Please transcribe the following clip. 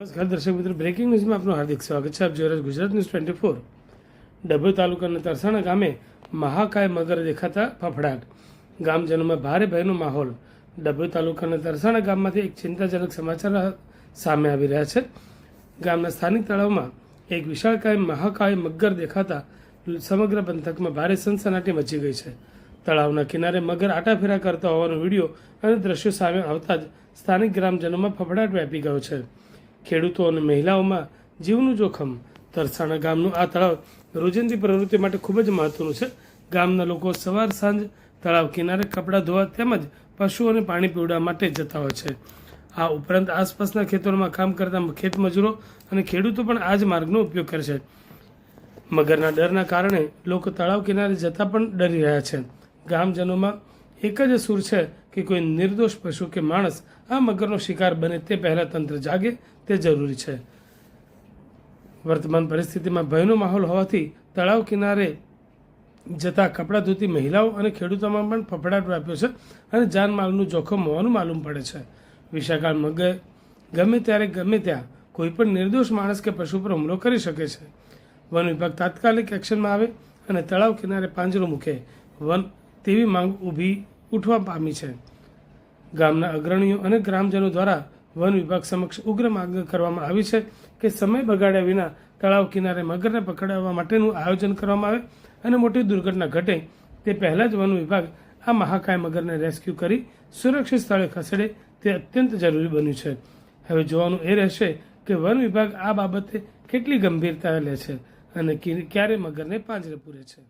નમસ્કાર દર્શક મિત્રો, બ્રેકિંગ ન્યૂઝમાં આપનું હાર્દિક સ્વાગત છે. આપ જોઈ રહ્યા ગુજરાત ન્યૂઝ 24. ડભોઈ તાલુકાના તરસાણા ગામે મહાકાય મગર દેખાતા ફફડાટ, ગામજનોમાં ભારે ભયનો માહોલ. ડભોઈ તાલુકાના તરસાણા ગામમાંથી એક ચિંતાજનક સમાચાર સામે આવી રહ્યા છે. ગામના સ્થાનિક તળાવમાં એક વિશાળકાય મહાકાય મગર દેખાતા સમગ્ર પંથકમાં ભારે સનસનાટી મચી ગઈ છે. તળાવના કિનારે મગર આટાફેરા કરતા હોવાનો વિડીયો અને દ્રશ્યો સામે આવતા જ સ્થાનિક ગ્રામજનોમાં ફફડાટ વ્યાપી ગયો છે. ખેડૂતો અને મહિલાઓમાં જીવનું જોખમ. તરસાણા ગામનું આ તળાવ રોજિંદી પ્રવૃત્તિ માટે ખૂબ જ મહત્વનું છે. ગામના લોકો સવાર સાંજ તળાવ કિનારે કપડાં ધોવા તેમજ પશુઓને પાણી પીવડાવવા માટે જતા હોય છે. આ ઉપરાંત આસપાસના ખેતરોમાં કામ કરતા ખેતમજૂરો અને ખેડૂતો પણ આ જ માર્ગનો ઉપયોગ કરે છે. મગરના ડરના કારણે લોકો તળાવ કિનારે જતા પણ ડરી રહ્યા છે. ગામજનોમાં એક જ સૂર છે કે કોઈ નિર્દોષ પશુ કે માણસ આ મગરનો શિકાર બને તે પહેલાં તંત્ર જાગે તે જરૂરી છે. વર્તમાન પરિસ્થિતિમાં ભયનો માહોલ હોવાથી તળાવ કિનારે જતા કપડાં ધોતી મહિલાઓ અને ખેડૂતોમાં પણ ફફડાટ વ્યાપ્યો છે અને જાનમાલનું જોખમ હોવાનું માલુમ પડે છે. વિશાળ મગર ગમે ત્યારે ગમે ત્યાં કોઈ પણ નિર્દોષ માણસ કે પશુ પર હુમલો કરી શકે છે. વન વિભાગ તાત્કાલિક એક્શનમાં આવે અને તળાવ કિનારે પાંજરો મૂકે તેવી માંગ ઉઠવા પામી છે. ગામના અગ્રણીઓ અને ગ્રામજનો દ્વારા વન વિભાગ સમક્ષ ઉગ્ર માંગ કરવામાં આવી છે કે સમય બગાડ્યા વિના તળાવ કિનારે મગરને પકડવા માટેનું આયોજન કરવામાં આવે અને મોટી દુર્ઘટના ઘટે તે પહેલાં જ વન વિભાગ આ મહાકાય મગરને રેસ્ક્યુ કરી સુરક્ષિત સ્થળે ખસેડે તે અત્યંત જરૂરી બન્યું છે. હવે જોવાનું એ રહેશે કે વન વિભાગ આ બાબતે કેટલી ગંભીરતા લે છે અને ક્યારે મગરને પાંજરે પૂરે છે.